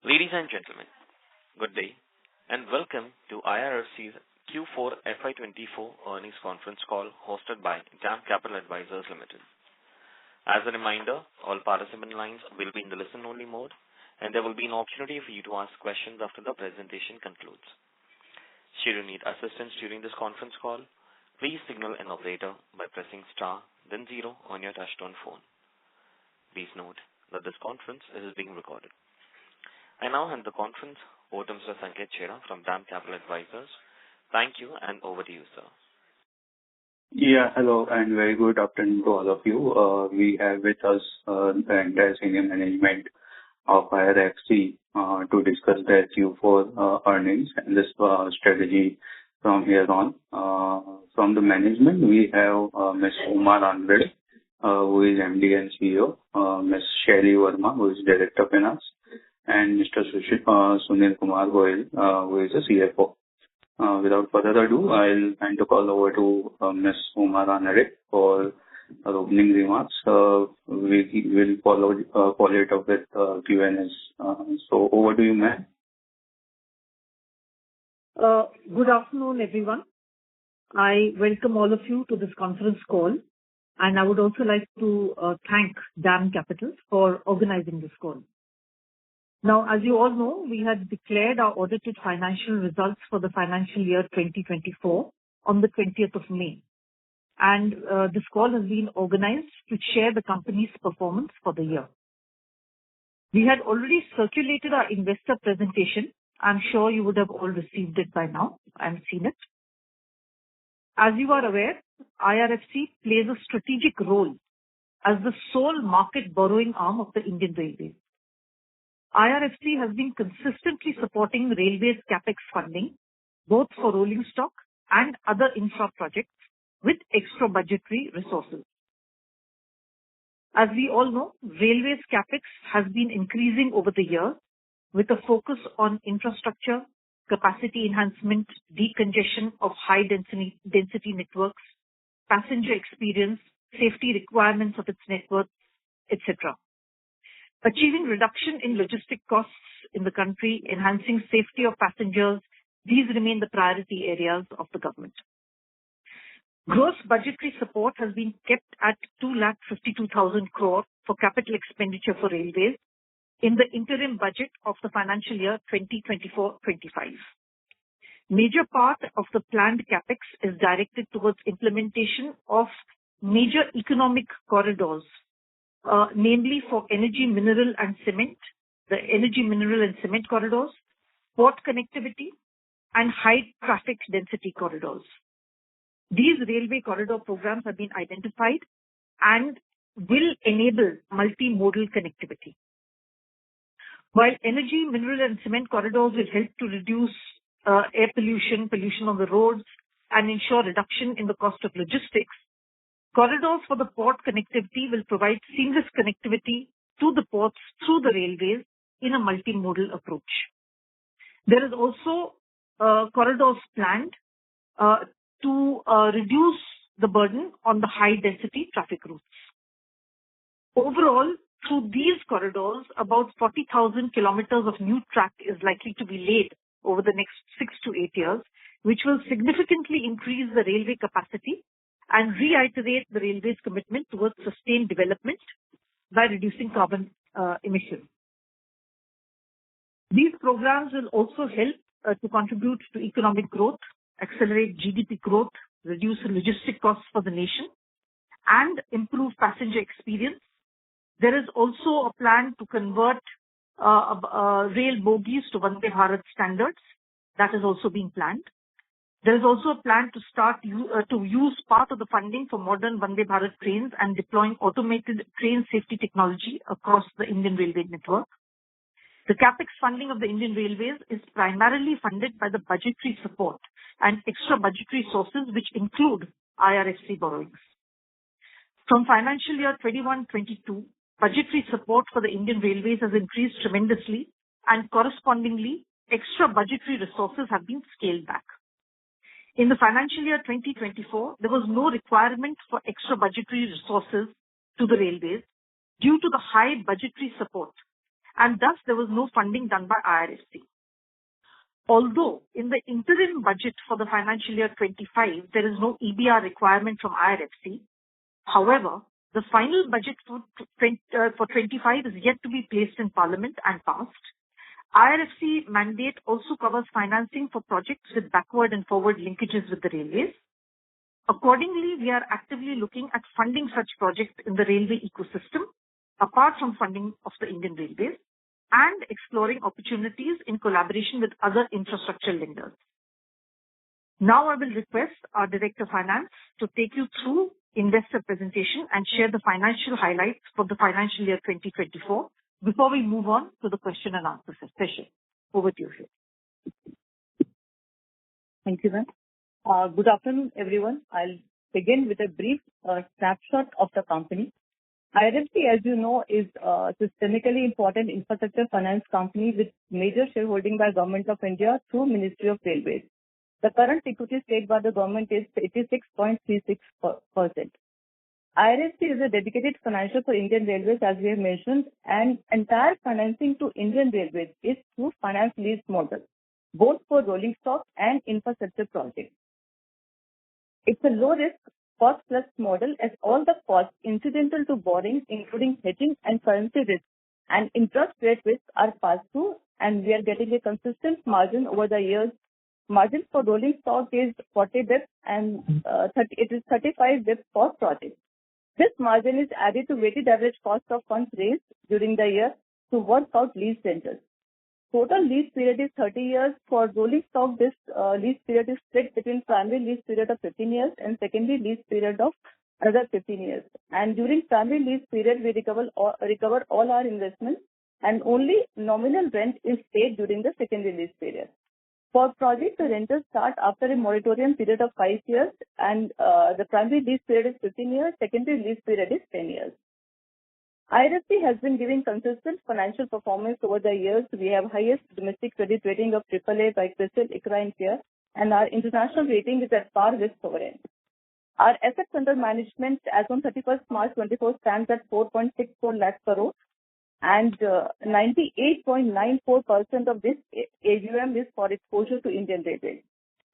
Ladies and gentlemen, good day, and welcome to IRFC's Q4 FY24 earnings conference call hosted by DAM Capital Advisors Limited. As a reminder, all participant lines will be in the listen-only mode, and there will be an opportunity for you to ask questions after the presentation concludes. Should you need assistance during this conference call, please signal an operator by pressing star, then 0 on your touchtone phone. Please note that this conference is being recorded. I now hand the conference over to Mr. Sanket Chheda from DAM Capital Advisors. Thank you, and over to you, sir. Yeah, hello, and very good afternoon to all of you. We have with us the entire senior management of IRFC to discuss their Q4 earnings and this strategy from here on. From the management, we have Ms. Uma Randade, who is MD and CEO, Ms. Shaili Verma, who is Director of Finance, and Mr. Sunil Kumar Goyal, who is the CFO. Without further ado, I'll hand the call over to Ms. Uma Randade for her opening remarks. We will follow it up with Q&As. So over to you, ma'am. Good afternoon, everyone. I welcome all of you to this conference call, and I would also like to thank DAM Capital for organizing this call. Now, as you all know, we had declared our audited financial results for the financial year 2024 on the 20th of May. And this call has been organized to share the company's performance for the year. We had already circulated our investor presentation. I'm sure you would have all received it by now and seen it. As you are aware, IRFC plays a strategic role as the sole market borrowing arm of the Indian Railways. IRFC has been consistently supporting railways capex funding, both for rolling stock and other infra projects, with extra budgetary resources. As we all know, railways capex has been increasing over the years with a focus on infrastructure, capacity enhancement, decongestion of high-density networks, passenger experience, safety requirements of its network, etc. Achieving reduction in logistic costs in the country, enhancing safety of passengers, these remain the priority areas of the government. Gross budgetary support has been kept at 252,000 crore for capital expenditure for railways in the interim budget of the financial year 2024-25. Major part of the planned capex is directed towards implementation of major economic corridors, namely for energy, mineral and cement, the energy, mineral and cement corridors, port connectivity and high traffic density corridors. These railway corridor programs have been identified and will enable multimodal connectivity. While energy, mineral and cement corridors will help to reduce air pollution on the roads and ensure reduction in the cost of logistics, corridors for the port connectivity will provide seamless connectivity to the ports through the railways in a multimodal approach. There is also corridors planned to reduce the burden on the high-density traffic routes. Overall, through these corridors, about 40,000 kilometers of new track is likely to be laid over the next 6 to 8 years, which will significantly increase the railway capacity and reiterate the railway's commitment towards sustained development by reducing carbon emissions. These programs will also help to contribute to economic growth, accelerate GDP growth, reduce logistic costs for the nation, and improve passenger experience. There is also a plan to convert rail bogies to Vande Bharat standards. That is also being planned. There is also a plan to start to use part of the funding for modern Vande Bharat trains and deploying automated train safety technology across the Indian Railway network. The capex funding of the Indian Railways is primarily funded by the budgetary support and extra budgetary sources, which include IRFC borrowings. From financial year 21-22, budgetary support for the Indian Railways has increased tremendously, and correspondingly, extra budgetary resources have been scaled back. In the financial year 2024, there was no requirement for extra budgetary resources to the railways due to the high budgetary support and thus there was no funding done by IRFC. Although in the interim budget for the financial year 25, there is no EBR requirement from IRFC. However, the final budget for 25 is yet to be placed in Parliament and passed. IRFC mandate also covers financing for projects with backward and forward linkages with the railways. Accordingly, we are actively looking at funding such projects in the railway ecosystem, apart from funding of the Indian Railways, and exploring opportunities in collaboration with other infrastructure lenders. Now I will request our Director of Finance to take you through investor presentation and share the financial highlights for the financial year 2024 before we move on to the question and answer session. Over to you, Shweta. Thank you, ma'am. Good afternoon, everyone. I'll begin with a brief snapshot of the company. IRFC, as you know, is a systemically important infrastructure finance company with major shareholding by Government of India through Ministry of Railways. The current equity stake by the government is 86.36%. IRFC is a dedicated financier for Indian Railways, as we have mentioned, and entire financing to Indian Railways is through finance lease model, both for rolling stock and infrastructure projects. It's a low-risk cost-plus model as all the costs incidental to borrowing, including hedging and currency risk and interest rate risk, are passed through, and we are getting a consistent margin over the years. Margin for rolling stock is 40 bps and it is 35 bps for projects. This margin is added to weighted average cost of funds raised during the year to work out lease rentals. Total lease period is 30 years. For rolling stock, this lease period is split between primary lease period of 15 years and secondary lease period of another 15 years. And during primary lease period, we recover all our investments, and only nominal rent is paid during the secondary lease period. For projects, the rentals start after a moratorium period of 5 years, and the primary lease period is 15 years, secondary lease period is 10 years. IRFC has been giving consistent financial performance over the years. We have highest domestic credit rating of AAA by CRISIL, ICRA and CARE, and our international rating is at par with sovereign. Our assets under management as on 31st March 24 stands at 4.64 lakh crore, and 98.94% of this AUM is for exposure to Indian Railways.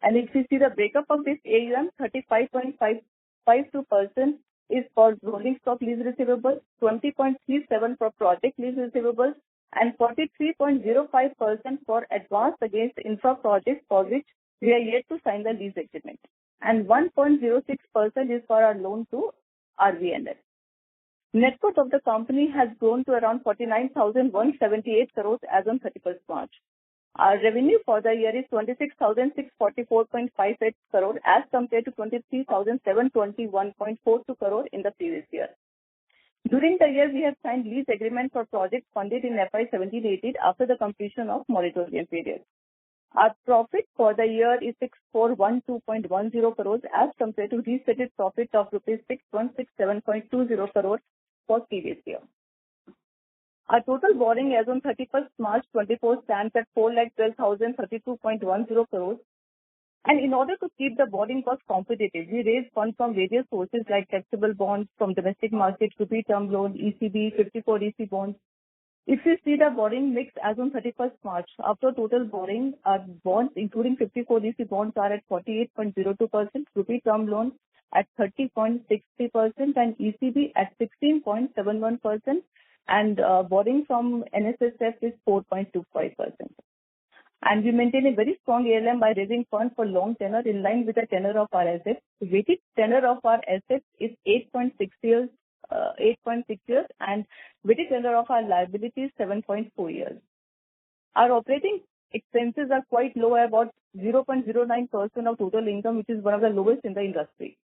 And if you see the breakup of this AUM, 35.52% is for rolling stock lease receivables, 20.37% for project lease receivables, and 43.05% for advance against infra projects for which we are yet to sign the lease agreement. And 1.06% is for our loan to RVNL. Net worth of the company has grown to around 49,178 crores as on 31st March. Our revenue for the year is 26,644.58 crore as compared to 23,721.42 crore in the previous year. During the year, we have signed lease agreement for projects funded in FY23-24 after the completion of moratorium period. Our profit for the year is 6,412.10 crores as compared to restated profit of rupees 6,167.20 crore for previous year. Our total borrowing as on 31st March 24 stands at 4,12,032.10 crores. And in order to keep the borrowing cost competitive, we raised funds from various sources like taxable bonds from domestic market, rupee term loan, ECB, 54 EC bonds. If you see the borrowing mix as on 31st March, after total borrowing, our bonds including 54 EC bonds are at 48.02%, rupee term loan at 30.60% and ECB at 16.71%. And borrowing from NSSF is 4.25%. And we maintain a very strong ALM by raising funds for long tenor in line with the tenor of our assets. The weighted tenor of our assets is 8.6 years, and weighted tenor of our liability is 7.4 years. Our operating expenses are quite low, about 0.09% of total income, which is one of the lowest in the industry.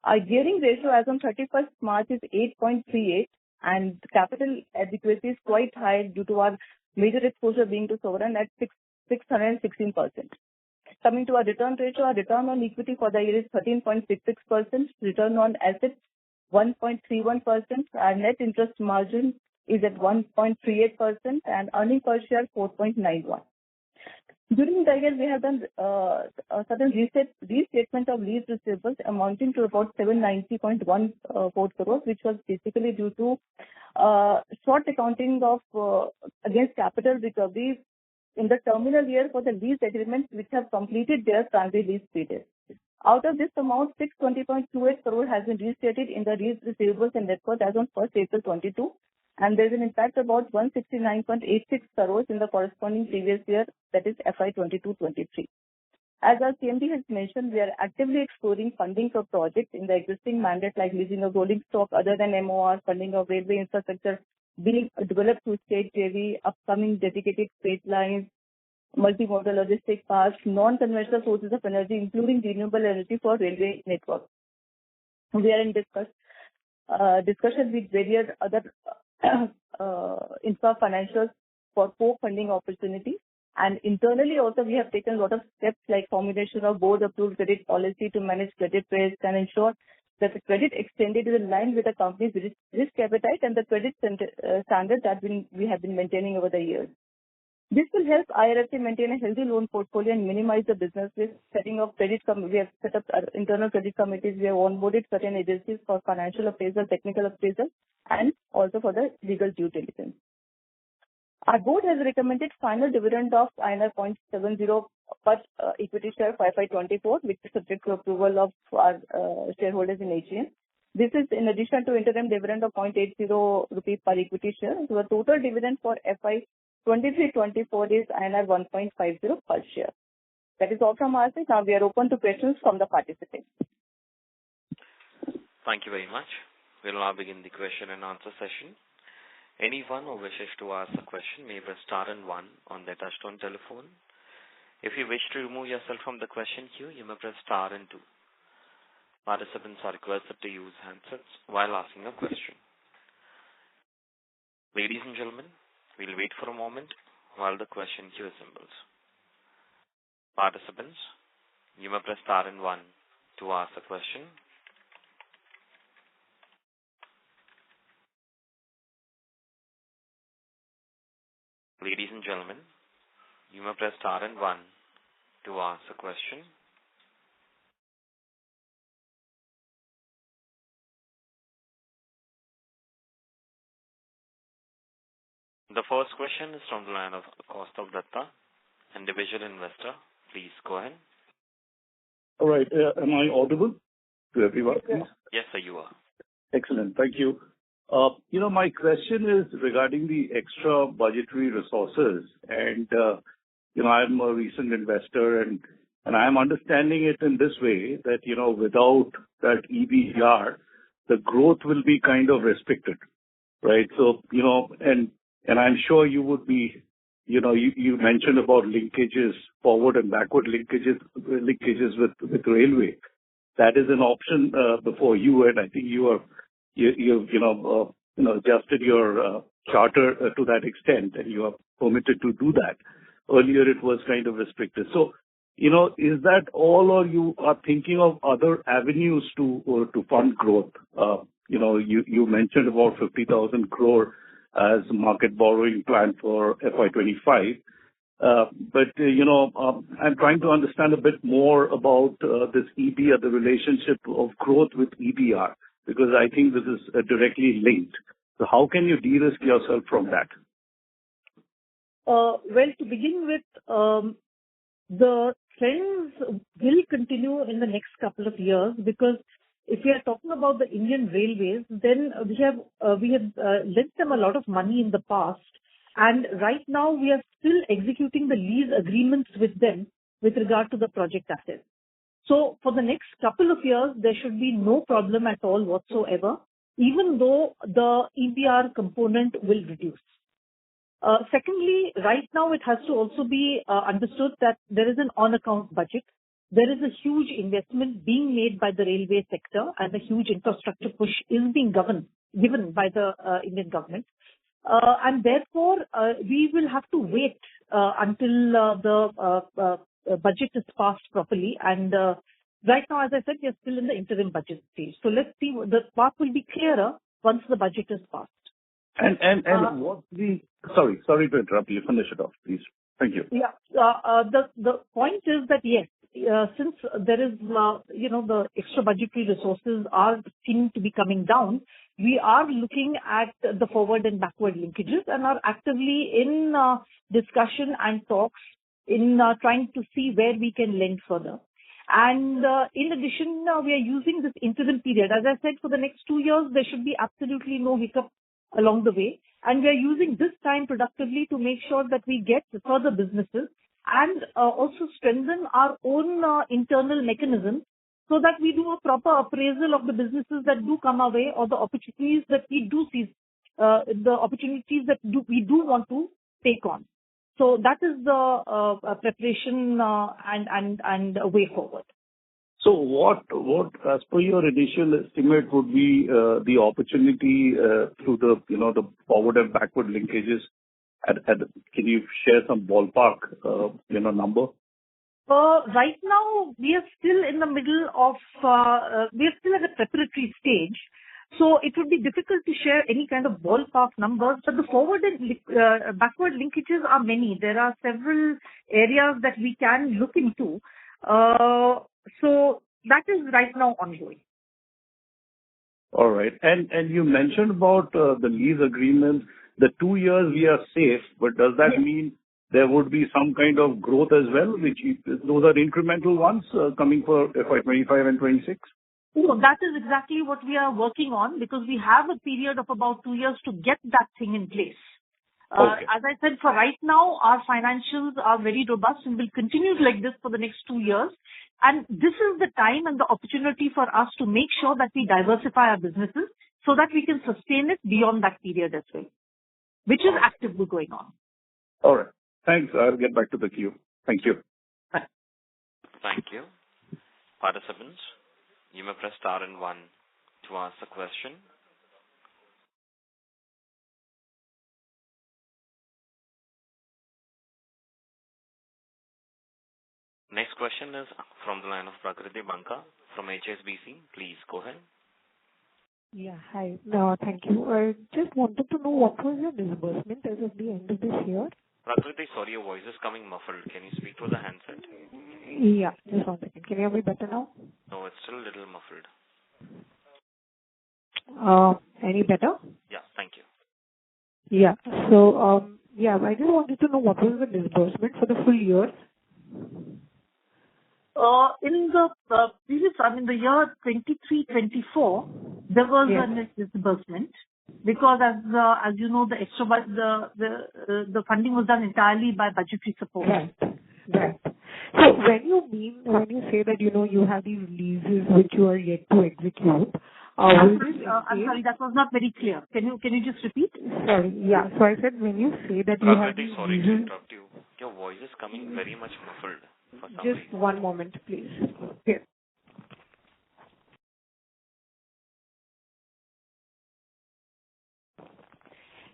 Our gearing ratio as on 31st March is 8.38. And capital adequacy is quite high due to our major exposure being to sovereign at 616%. Coming to our return ratio, our return on equity for the year is 13.66%, return on assets 1.31%, our net interest margin is at 1.38%, and earning per share 4.91. During the year, we have done a certain restatement of lease receivables amounting to about 790.14 crores, which was basically due to short accounting of against capital recovery in the terminal year for the lease agreements which have completed their transit lease period. Out of this amount, 620.28 crore has been restated in the lease receivables and net worth as on 1st April 22, and there is an impact about 169.86 crores in the corresponding previous year, that is FY22-24. As our CMD has mentioned, we are actively exploring funding for projects in the existing mandate like leasing of rolling stock other than MOR, funding of railway infrastructure being developed through state JV, upcoming dedicated freight lines, multimodal logistic parks, non-conventional sources of energy, including renewable energy for railway network. We are in discussion with various other infra financials for co-funding opportunities. And internally also, we have taken a lot of steps like formulation of board-approved credit policy to manage credit risk and ensure that the credit extended is in line with the company's risk appetite and the credit standards that we have been maintaining over the years. This will help IRFC maintain a healthy loan portfolio and minimize the business risk. Setting up we have set up internal credit committees. We have onboarded certain agencies for financial appraisal, technical appraisal, and also for the legal due diligence. Our board has recommended final dividend of INR 0.70 per equity share for FY24, which is subject to approval of our shareholders in AGM. This is in addition to interim dividend of 0.80 rupees per equity share. So the total dividend for FY23-24 is INR 1.50 per share. That is all from our side. Now we are open to questions from the participants. Thank you very much. We will now begin the question and answer session. Anyone who wishes to ask a question may press star and one on their touchtone telephone. If you wish to remove yourself from the question queue, you may press star and two. Participants are requested to use handsets while asking a question. Ladies and gentlemen, we'll wait for a moment while the question queue assembles. Participants, you may press star and one to ask a question. Ladies and gentlemen, you may press star and one to ask a question. The first question is from the line of Kaustav Datta, individual investor. Please go ahead. All right. Am I audible to everyone? Yes, sir, you are. Excellent. Thank you. My question is regarding the extra budgetary resources. And, I'm a recent investor and I am understanding it in this way that, without that EBR, the growth will be kind of restricted, right? So, and I'm sure you would be, you mentioned about linkages, forward and backward linkages with railway. That is an option before you, and I think you've adjusted your charter to that extent, and you are permitted to do that. Earlier, it was kind of restricted. So, is that all, or you are thinking of other avenues to fund growth? You mentioned about 50,000 crore as market borrowing plan for FY25. But I'm trying to understand a bit more about this EBR, the relationship of growth with EBR, because I think this is directly linked. So how can you de-risk yourself from that? Well, to begin with, the trends will continue in the next couple of years, because if we are talking about the Indian Railways, then we have lent them a lot of money in the past, and right now we are still executing the lease agreements with them with regard to the project assets. So for the next couple of years, there should be no problem at all whatsoever, even though the EBR component will reduce. Secondly, right now it has to also be understood that there is an on-account budget. There is a huge investment being made by the railway sector, and a huge infrastructure push is being given by the Indian government. And therefore, we will have to wait until the budget is passed properly. And right now, as I said, we are still in the interim budget stage. So let's see, the path will be clearer once the budget is passed. And what's the... Sorry to interrupt you. Finish it off, please. Thank you. Yeah. The point is that, yes, since there is, the extra budgetary resources are seeming to be coming down, we are looking at the forward and backward linkages and are actively in discussion and talks in trying to see where we can lend further. And in addition, we are using this interim period. As I said, for the next 2 years, there should be absolutely no hiccup along the way. And we are using this time productively to make sure that we get further businesses and also strengthen our own internal mechanisms so that we do a proper appraisal of the businesses that do come our way or the opportunities that we do see, the opportunities that we do want to take on. So that is the preparation and way forward. So what, as per your initial estimate, would be the opportunity through the, the forward and backward linkages? Can you share some ballpark, number? Right now, we are still in the middle of, we are still at the preparatory stage. So it would be difficult to share any kind of ballpark numbers, but the forward and backward linkages are many. There are several areas that we can look into. So that is right now ongoing. All right. And you mentioned about the lease agreement. The 2 years we are safe, but does that mean there would be some kind of growth as well, which those are incremental ones coming for FY25 and 26? No, that is exactly what we are working on because we have a period of about 2 years to get that thing in place. Okay. As I said, for right now, our financials are very robust and will continue like this for the next 2 years. And this is the time and the opportunity for us to make sure that we diversify our businesses so that we can sustain it beyond that period as well, which is actively going on. All right. Thanks. I'll get back to the queue. Thank you. Thank you. Participants, you may press star and 1 to ask the question. Next question is from the line of Prakriti Banka from HSBC. Please go ahead. Yeah, hi. Thank you. I just wanted to know what was your disbursement as of the end of this year? Prakriti, sorry, your voice is coming muffled. Can you speak through the handset? Yeah, just 1 second. Can you hear me better now? No, it's still a little muffled. Any better? Yeah, thank you. Yeah. So, I just wanted to know what was the disbursement for the full year? In the previous, the year 23-24, there was a net disbursement because as you know, the extra the funding was done entirely by budgetary support. Right. So when you say that you have these leases which you are yet to execute, I'm sorry, that was not very clear. Can you just repeat? Sorry. Yeah. So I said when you say that you have these sorry leases, to interrupt you. Your voice is coming very much muffled. For some just reason. 1 moment, please. Here.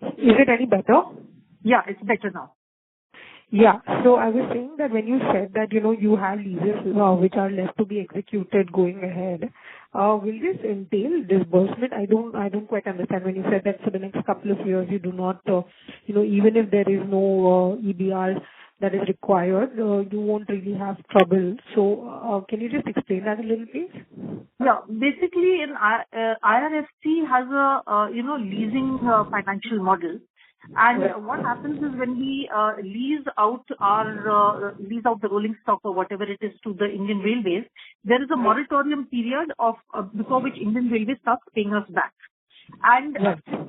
Is it any better? Yeah, it's better now. Yeah. So I was saying that when you said that, you have leases which are left to be executed going ahead, will this entail disbursement? I don't quite understand when you said that for the next couple of years you do not, even if there is no EBR that is required, you won't really have trouble. So can you just explain that a little, please? Yeah. Basically, in IRFC has a, leasing financial model. And what happens is when we lease out the rolling stock or whatever it is to the Indian Railways, there is a moratorium period of before which Indian Railways starts paying us back. And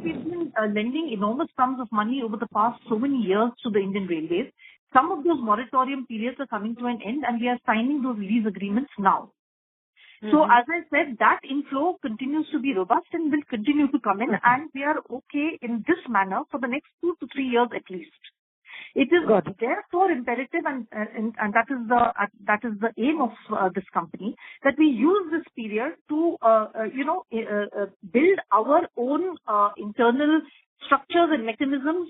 we've been lending enormous sums of money over the past so many years to the Indian Railways. Some of those moratorium periods are coming to an end and we are signing those lease agreements now. So as I said, that inflow continues to be robust and will continue to come in and we are okay in this manner for the next 2 to 3 years at least. It is therefore imperative and that is the aim of this company that we use this period to build our own internal structures and mechanisms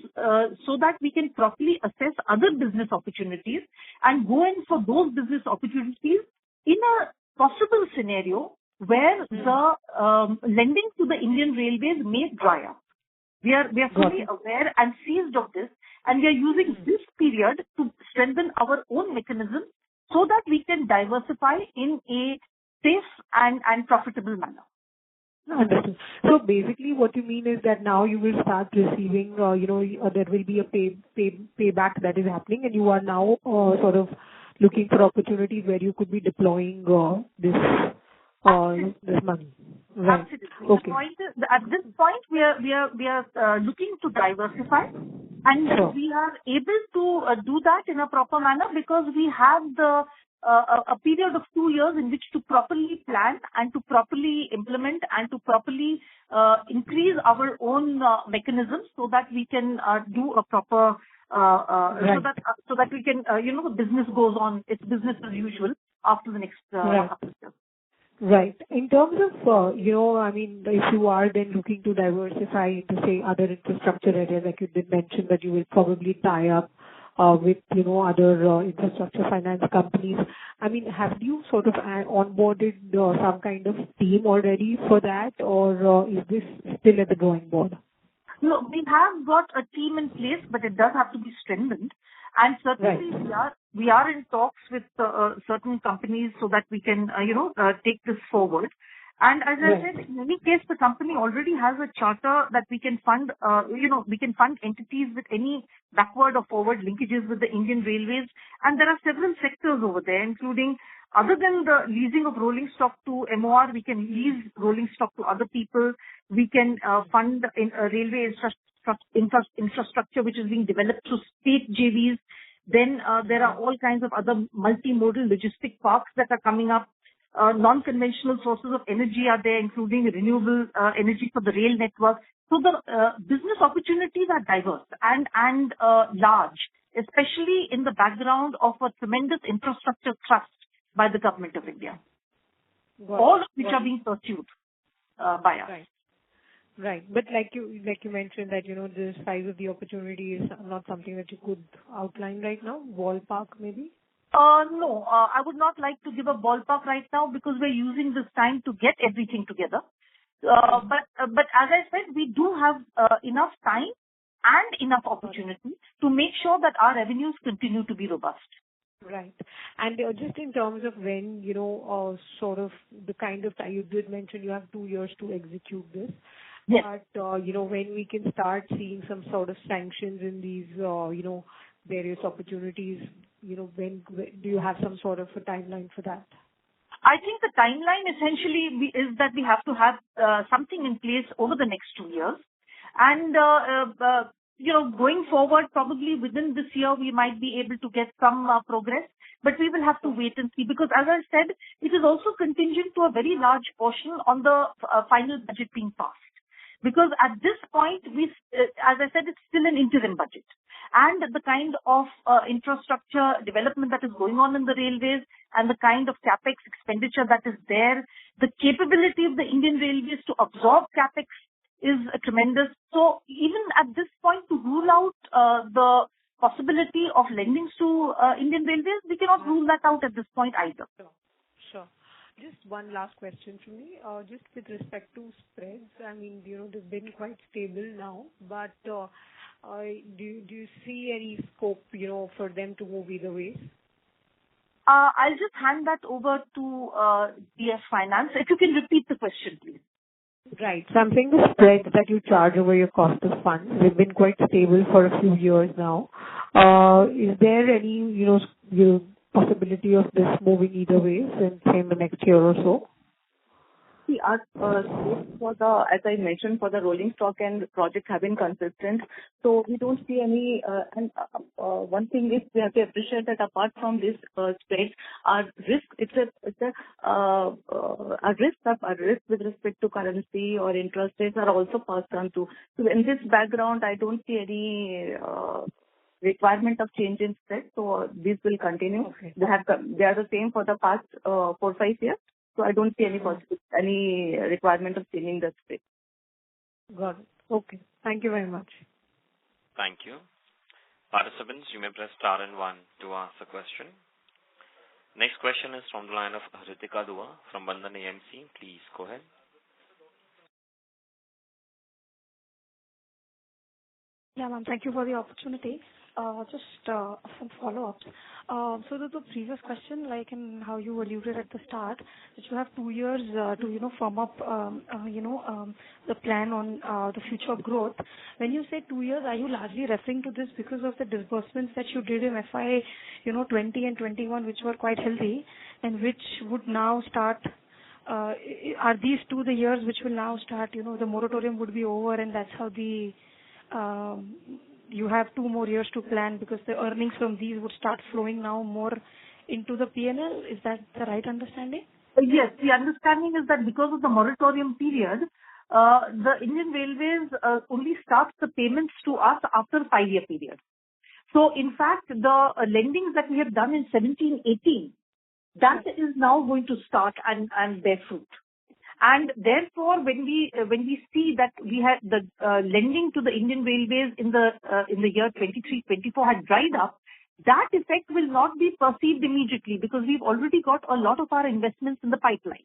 so that we can properly assess other business opportunities and go in for those business opportunities in a possible scenario where the lending to the Indian Railways may dry up. We are fully aware and seized of this, and we are using this period to strengthen our own mechanism so that we can diversify in a safe and profitable manner. Understood. So basically what you mean is that now you will start receiving, there will be a payback that is happening, and you are now sort of looking for opportunities where you could be deploying this money. Right. Absolutely. Okay. The point is, at this point, we are looking to diversify, and we are able to do that in a proper manner because we have a period of 2 years in which to properly plan and to properly implement and to properly increase our own mechanisms so that we can do a proper so that we can the business goes on, it's business as usual after the next couple of years. Right. In terms of, if you are then looking to diversify into, say, other infrastructure areas, like you did mention that you will probably tie up with, other infrastructure finance companies. I mean, have you sort of onboarded some kind of team already for that, or is this still at the drawing board? No, we have got a team in place, but it does have to be strengthened. And certainly we are in talks with certain companies so that we can, take this forward. And as I said, in any case, the company already has a charter that we can fund, we can fund entities with any backward or forward linkages with the Indian Railways. And there are several sectors over there, including, other than the leasing of rolling stock to MOR, we can lease rolling stock to other people. We can fund railway infrastructure which is being developed through state JVs. Then there are all kinds of other multimodal logistic parks that are coming up. Non-conventional sources of energy are there, including renewable energy for the rail network. So the business opportunities are diverse and large, especially in the background of a tremendous infrastructure thrust by the government of India. All of which are being pursued by us. Right. But like you mentioned that, the size of the opportunity is not something that you could outline right now, ballpark maybe? No, I would not like to give a ballpark right now because we're using this time to get everything together. But as I said, we do have enough time and enough opportunity to make sure that our revenues continue to be robust. Right. And just in terms of when, sort of the kind of time you did mention you have 2 years to execute this. Yes. But, when we can start seeing some sort of sanctions in these, various opportunities, when do you have some sort of a timeline for that? I think the timeline essentially is that we have to have something in place over the next 2 years. And, going forward, probably within this year, we might be able to get some progress. But we will have to wait and see because, as I said, it is also contingent to a very large portion on the final budget being passed. Because at this point, as I said, it's still an interim budget. And the kind of infrastructure development that is going on in the railways and the kind of capex expenditure that is there, the capability of the Indian Railways to absorb capex is tremendous. So even at this point, to rule out the possibility of lendings to Indian Railways, we cannot rule that out at this point either. Sure. Just one last question from me. Just with respect to spreads, I mean, they've been quite stable now, but do you see any scope, for them to move either way? I'll just hand that over to DS Finance. If you can repeat the question, please. Right. So I'm saying the spreads that you charge over your cost of funds, they've been quite stable for a few years now. Is there any, possibility of this moving either way in, say, the next year or so? See, our as I mentioned, for the rolling stock and projects have been consistent. So we don't see any, one thing is we have to appreciate that apart from this spread, our risk, our risk with respect to currency or interest rates are also passed on to. So in this background, I don't see any requirement of change in spread. So this will continue. Okay. They are the same for the past 4-5 years. So I don't see any requirement of changing the spread. Got it. Okay. Thank you very much. Thank you. Participants, you may press star and 1 to ask a question. Next question is from the line of Ritika Dua from Bandhan AMC. Please go ahead. Yeah, ma'am. Thank you for the opportunity. Just some follow-ups. So the previous question, like in how you alluded at the start, that you have 2 years to, firm up, the plan on the future growth. When you say 2 years, are you largely referring to this because of the disbursements that you did in FY, 20 and 21, which were quite healthy, and which would now start, are these two the years which will now start, the moratorium would be over, and that's how the you have 2 more years to plan because the earnings from these would start flowing now more into the P&L. Is that the right understanding? Yes, the understanding is that because of the moratorium period, the Indian Railways only starts the payments to us after a 5-year period. So, in fact, the lendings that we have done in 17-18, that is now going to start and bear fruit. And therefore, when we see that we had the lending to the Indian Railways in the year 23-24 had dried up, that effect will not be perceived immediately because we've already got a lot of our investments in the pipeline,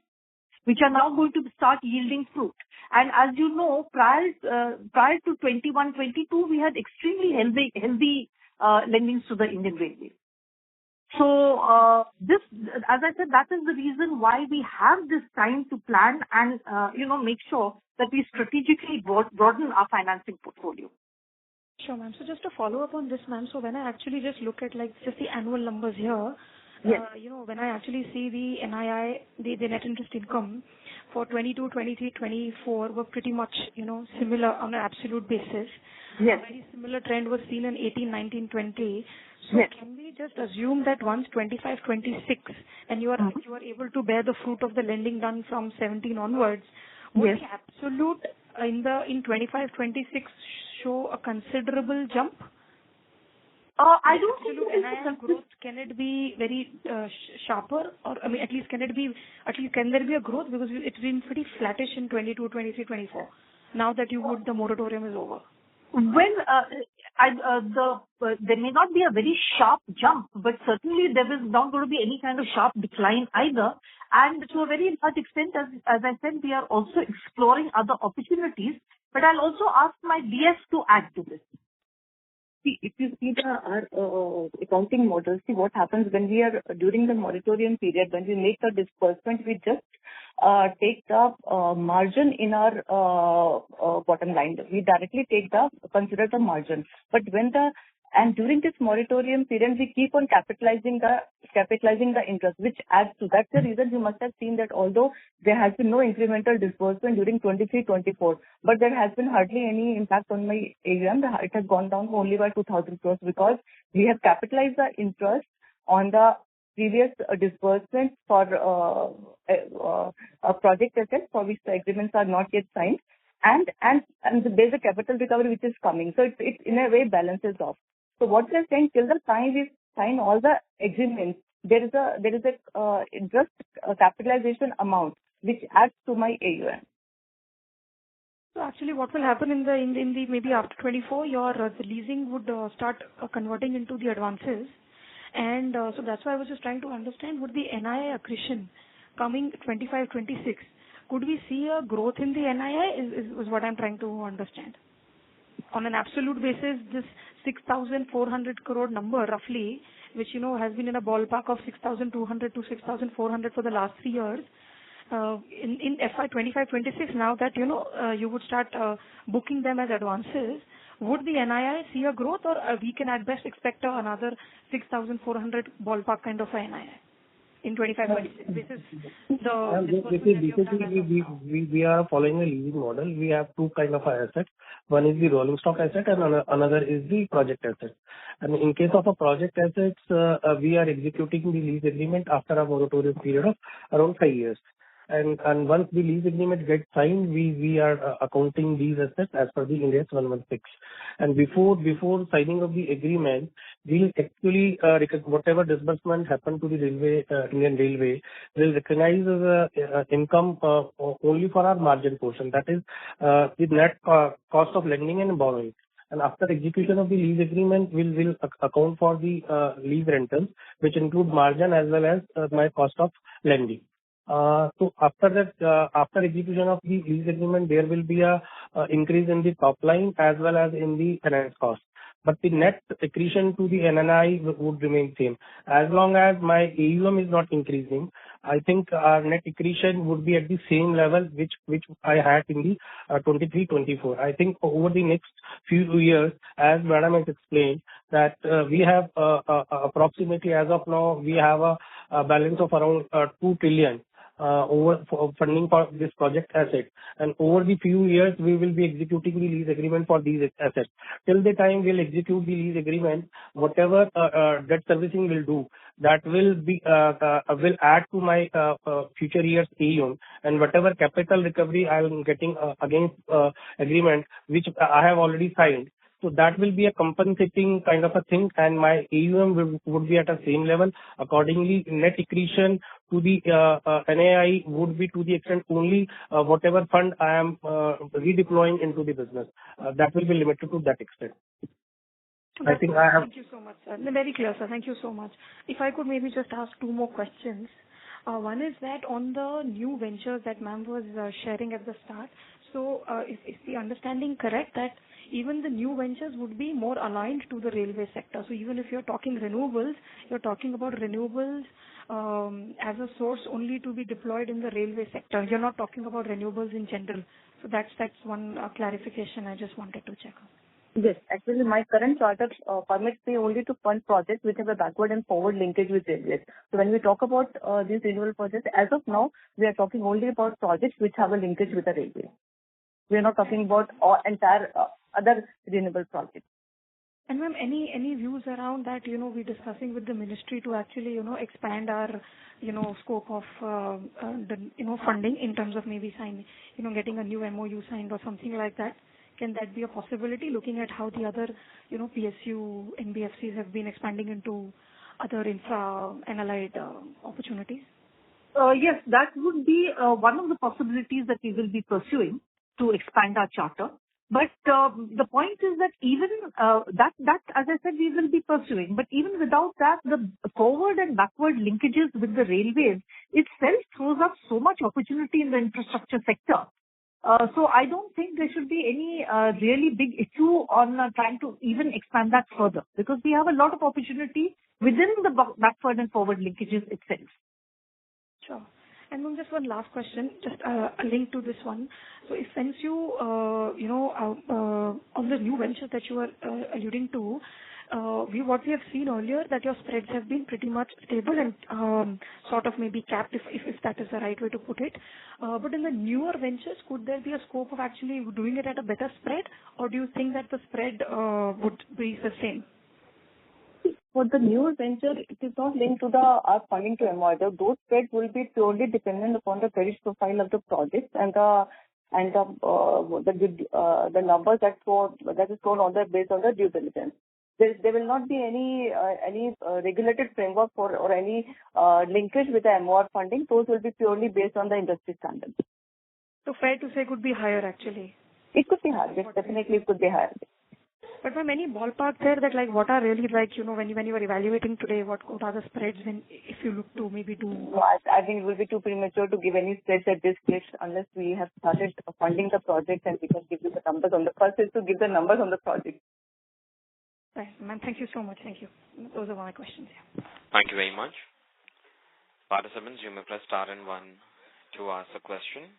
which are now going to start yielding fruit. And as you know, prior to 21-22, we had extremely healthy lendings to the Indian Railways. So this, as I said, that is the reason why we have this time to plan and make sure that we strategically broaden our financing portfolio. Sure, ma'am. So just to follow up on this, ma'am, so when I actually just look at like just the annual numbers here, yes. When I actually see the NII, the net interest income for 22, 23, 24 were pretty much, similar on an absolute basis. Yes. A very similar trend was seen in 18, 19, 20. So yes. Can we just assume that once 25, 26, and you are able to bear the fruit of the lending done from 17 onwards, would yes. the absolute in 25, 26 show a considerable jump? I don't think NII growth, can it be very sharper, or at least can there be a growth, because it's been pretty flattish in 22, 23, 24. Now that the moratorium is over. Well, there may not be a very sharp jump, but certainly there is not going to be any kind of sharp decline either. And to a very large extent, as I said, we are also exploring other opportunities. But I'll also ask my DS to add to this. See, if you see our accounting model, see what happens when we are during the moratorium period, when we make the disbursement, we just take the margin in our bottom line. We directly consider the margin. But during this moratorium period, we keep on capitalizing the interest, which adds to. That's the reason you must have seen that although there has been no incremental disbursement during 23-24, but there has been hardly any impact on my AUM. It has gone down only by 2,000 crores because we have capitalized the interest on the previous disbursements for project assets for which the agreements are not yet signed, and there's a capital recovery which is coming. So it in a way balances off. So what we are saying, till the time we sign all the agreements, there is a interest capitalization amount which adds to my AUM. So actually, what will happen in the maybe after 24, the leasing would start converting into the advances, and so that's why I was just trying to understand, would the NII accretion coming 25, 26, could we see a growth in the NII? Is what I'm trying to understand. On an absolute basis, this 6,400 crore number roughly, which has been in a ballpark of 6,200 to 6,400 for the last 3 years, in FY25-26, now that you would start booking them as advances, would the NII see a growth, or we can at best expect another 6,400 ballpark kind of a NII in 25-26? This is basically we are following a leasing model. We have two kind of assets. One is the rolling stock asset, and another is the project asset. And in case of a project assets, we are executing the lease agreement after a moratorium period of around 5 years. And once the lease agreement gets signed, we are accounting these assets as per the Ind AS 116. And before signing of the agreement, we'll actually whatever disbursement happened to the Indian Railway, will recognize as income only for our margin portion. That is the net cost of lending and borrowing. And after execution of the lease agreement, we'll account for the lease rentals, which include margin as well as my cost of lending. So after that, after execution of the lease agreement, there will be a increase in the top line as well as in the finance cost. But the net accretion to the NNI would remain same. As long as my AUM is not increasing, I think our net accretion would be at the same level which I had in the 23-24. I think over the next few years, as Madam has explained, that we have approximately as of now, we have a balance of around 2 trillion over for funding for this project asset. And over the few years, we will be executing the lease agreement for these assets. Till the time we'll execute the lease agreement, whatever debt servicing will do, that will add to my future years AUM, and whatever capital recovery I am getting against agreement which I have already signed. So that will be a compensating kind of a thing, and my AUM would be at the same level. Accordingly, net accretion to the NAI would be to the extent only whatever fund I am redeploying into the business. That will be limited to that extent. I think I have. Thank you so much, sir. Very clear, sir. Thank you so much. If I could maybe just ask two more questions. One is that on the new ventures that ma'am was sharing at the start, so is the understanding correct that even the new ventures would be more aligned to the railway sector? So even if you're talking renewables, you're talking about renewables as a source only to be deployed in the railway sector. You're not talking about renewables in general. So that's one clarification I just wanted to check on. Yes, actually my current charter permits me only to fund projects which have a backward and forward linkage with railways. So when we talk about these renewable projects, as of now, we are talking only about projects which have a linkage with the railway. We are not talking about entire other renewable projects. And ma'am, any views around that, we're discussing with the ministry to actually, expand our, scope of, the, funding in terms of maybe signing, getting a new MOU signed or something like that? Can that be a possibility, looking at how the other, PSU, NBFCs have been expanding into other infra and allied opportunities? Yes, that would be one of the possibilities that we will be pursuing to expand our charter. But the point is that even that, as I said, we will be pursuing. But even without that, the forward and backward linkages with the railways itself throws up so much opportunity in the infrastructure sector. So I don't think there should be any really big issue on trying to even expand that further, because we have a lot of opportunity within the backward and forward linkages itself. Sure. And then just one last question, just a link to this one. So if since you, on the new ventures that you are alluding to, what we have seen earlier, that your spreads have been pretty much stable and sort of maybe capped, if that is the right way to put it. But in the newer ventures, could there be a scope of actually doing it at a better spread, or do you think that the spread would be the same? For the newer venture, it is not linked to our funding to MOI. Those spreads will be purely dependent upon the credit profile of the project and the numbers that is shown on based on the due diligence. There will not be any regulated framework or any linkage with the MOR funding. Those will be purely based on the industry standards. So fair to say, could be higher actually. It could be higher. Yes, definitely, it could be higher. But ma'am, any ballpark there that what are really when you are evaluating today, what are the spreads if you look to maybe do? No, I think it will be too premature to give any spreads at this stage unless we have started funding the project and we can give you the numbers on the first is to give the numbers on the project. Right, ma'am. Thank you so much. Thank you. Those are my questions. Yeah. Thank you very much. Participants, you may press star and 1 to ask a question.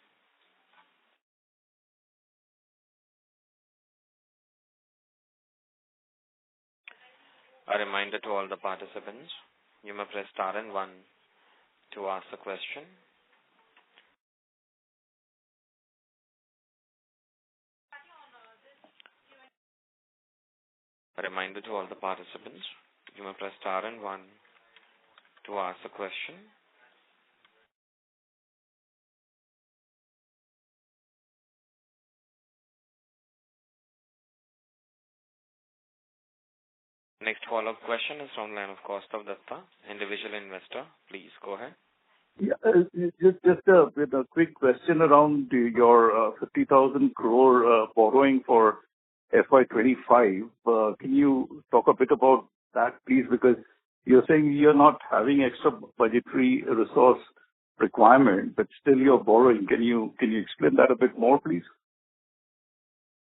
A reminder to all the participants, you may press star and 1 to ask a question. A reminder to all the participants, you may press star and 1 to ask a question. Next follow-up question is from the line of Kaustav Datta, individual investor. Please go ahead. Yeah, just with a quick question around your 50,000 crore borrowing for FY25. Can you talk a bit about that, please? Because you're saying you're not having extra budgetary resource requirement, but still you're borrowing. Can you explain that a bit more, please?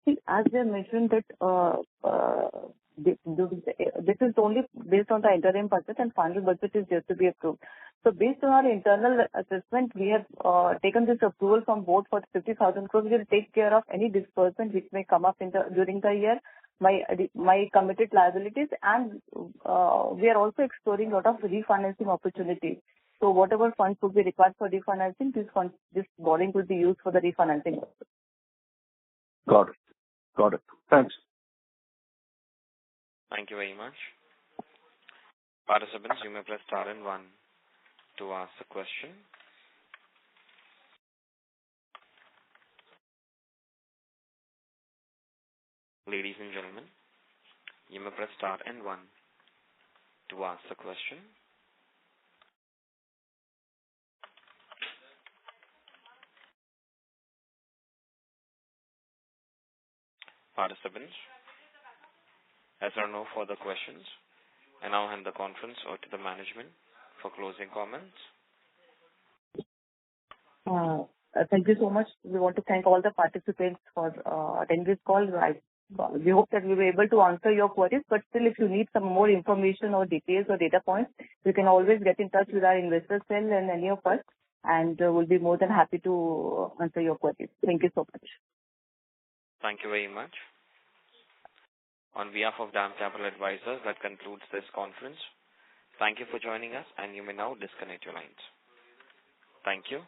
See, as they mentioned that this is only based on the interim budget and final budget is yet to be approved. So based on our internal assessment, we have taken this approval from board for 50,000 crores. We will take care of any disbursement which may come up during the year, my committed liabilities, and we are also exploring a lot of refinancing opportunities. So whatever funds would be required for refinancing, this borrowing will be used for the refinancing also. Got it. Thanks. Thank you very much. Participants, you may press star and 1 to ask the question. Ladies and gentlemen, you may press star and 1 to ask the question. Participants, as there are no further questions, I now hand the conference over to the management for closing comments. Thank you so much. We want to thank all the participants for attending this call. We hope that we were able to answer your queries, but still if you need some more information or details or data points, you can always get in touch with our investor cell and any of us, and we'll be more than happy to answer your queries. Thank you so much. Thank you very much. On behalf of DAM Capital Advisors, that concludes this conference. Thank you for joining us, and you may now disconnect your lines. Thank you.